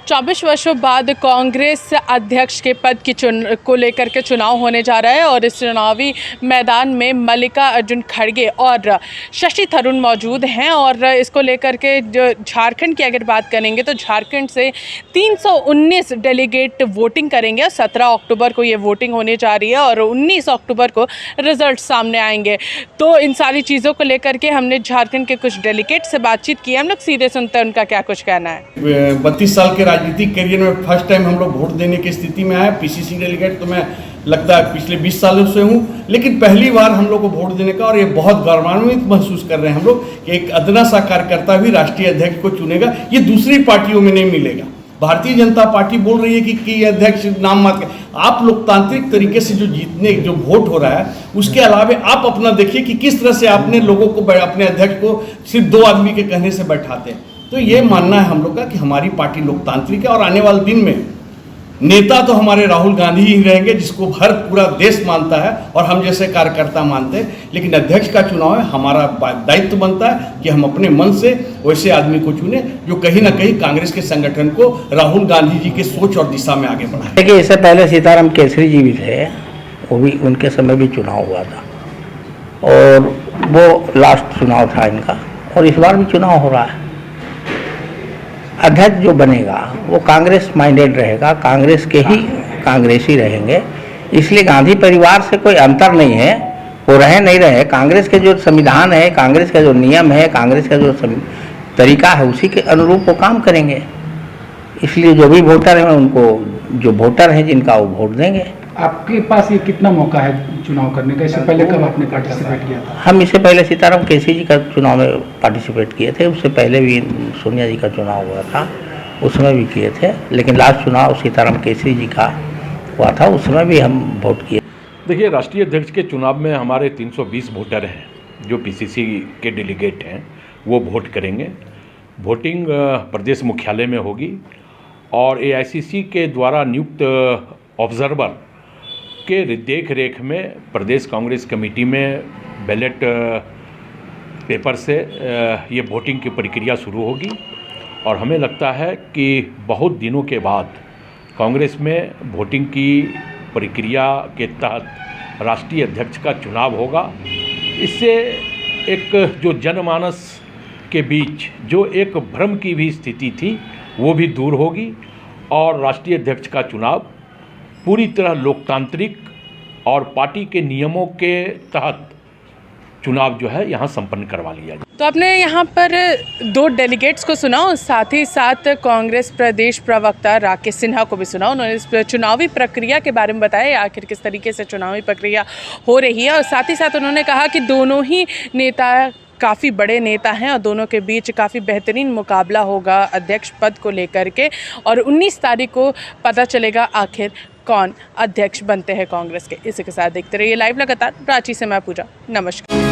24 वर्षों बाद कांग्रेस अध्यक्ष के पद की को लेकर के चुनाव होने जा रहा है और इस चुनावी मैदान में मल्लिकार्जुन खड़गे और शशि थरूर मौजूद हैं। और इसको लेकर के जो झारखंड की अगर बात करेंगे तो झारखंड से 319 डेलीगेट वोटिंग करेंगे। 17 अक्टूबर को ये वोटिंग होने जा रही है और 19 अक्टूबर को रिजल्ट सामने आएंगे। तो इन सारी चीज़ों को लेकर के हमने झारखंड के कुछ डेलीगेट से बातचीत की। हम लोग सीधे सुनते हैं उनका क्या कुछ कहना है। 32 साल के राजनीतिक करियर में फर्स्ट टाइम हम लोग वोट देने की स्थिति में आए। पीसीसी डेलीगेट तो मैं लगता है पिछले 20 सालों से हूँ, लेकिन पहली बार हम लोग को वोट देने का, और ये बहुत गौरवान्वित महसूस कर रहे हैं हम लोग कि एक अदना सा कार्यकर्ता भी राष्ट्रीय अध्यक्ष को चुनेगा। ये दूसरी पार्टियों में नहीं मिलेगा। भारतीय जनता पार्टी बोल रही है कि अध्यक्ष नाम मत कर। आप लोकतांत्रिक तरीके से जो वोट हो रहा है उसके अलावा आप अपना देखिए कि किस तरह से आपने लोगों को, अपने अध्यक्ष को सिर्फ 2 आदमी के कहने से बैठाते हैं। तो ये मानना है हम लोग का कि हमारी पार्टी लोकतांत्रिक है और आने वाले दिन में नेता तो हमारे राहुल गांधी ही रहेंगे, जिसको हर पूरा देश मानता है और हम जैसे कार्यकर्ता मानते हैं। लेकिन अध्यक्ष का चुनाव है, हमारा दायित्व बनता है कि हम अपने मन से वैसे आदमी को चुने जो कहीं ना कहीं कांग्रेस के संगठन को राहुल गांधी जी के सोच और दिशा में आगे बढ़ाए। देखिए, इससे पहले सीताराम केसरी जी भी थे, वो भी उनके समय भी चुनाव हुआ था और वो लास्ट चुनाव था इनका, और इस बार भी चुनाव हो रहा है। अध्यक्ष जो बनेगा वो कांग्रेस माइंडेड रहेगा, कांग्रेस के ही कांग्रेसी रहेंगे। इसलिए गांधी परिवार से कोई अंतर नहीं है, वो रहे नहीं रहे, कांग्रेस के जो संविधान है, कांग्रेस का जो नियम है, कांग्रेस का जो तरीका है, उसी के अनुरूप वो काम करेंगे। इसलिए जो भी वोटर हैं उनको, जो वोटर हैं जिनका, वो वोट देंगे। आपके पास ये कितना मौका है चुनाव करने का? इससे पहले कब आपने पार्टिसिपेट किया था? हम इससे पहले सीताराम केसरी जी का चुनाव में पार्टिसिपेट किए थे, उससे पहले भी सोनिया जी का चुनाव हुआ था, उसमें भी किए थे। लेकिन लास्ट चुनाव सीताराम केसरी जी का हुआ था, उसमें भी हम वोट किए। देखिए, राष्ट्रीय अध्यक्ष के चुनाव में हमारे 320 वोटर हैं जो पीसीसी के डेलीगेट हैं, वो वोट करेंगे। वोटिंग प्रदेश मुख्यालय में होगी और एआईसीसी के द्वारा नियुक्त ऑब्जर्वर के देख रेख में प्रदेश कांग्रेस कमेटी में बैलेट पेपर से ये वोटिंग की प्रक्रिया शुरू होगी। और हमें लगता है कि बहुत दिनों के बाद कांग्रेस में वोटिंग की प्रक्रिया के तहत राष्ट्रीय अध्यक्ष का चुनाव होगा। इससे एक जो जनमानस के बीच जो एक भ्रम की भी स्थिति थी वो भी दूर होगी और राष्ट्रीय अध्यक्ष का चुनाव पूरी तरह लोकतांत्रिक और पार्टी के नियमों के तहत चुनाव जो है यहाँ संपन्न करवा लिया जाए। तो आपने यहाँ पर 2 डेलीगेट्स को सुना और साथ ही साथ कांग्रेस प्रदेश प्रवक्ता राकेश सिन्हा को भी सुना। उन्होंने इस चुनावी प्रक्रिया के बारे में बताया, आखिर किस तरीके से चुनावी प्रक्रिया हो रही है। और साथ ही साथ उन्होंने कहा कि दोनों ही नेता काफ़ी बड़े नेता हैं और दोनों के बीच काफ़ी बेहतरीन मुकाबला होगा अध्यक्ष पद को लेकर के। और 19 तारीख को पता चलेगा आखिर कौन अध्यक्ष बनते हैं कांग्रेस के। इसी के साथ देखते रहिए लाइव लगातार। प्राची से मैं पूजा, नमस्कार।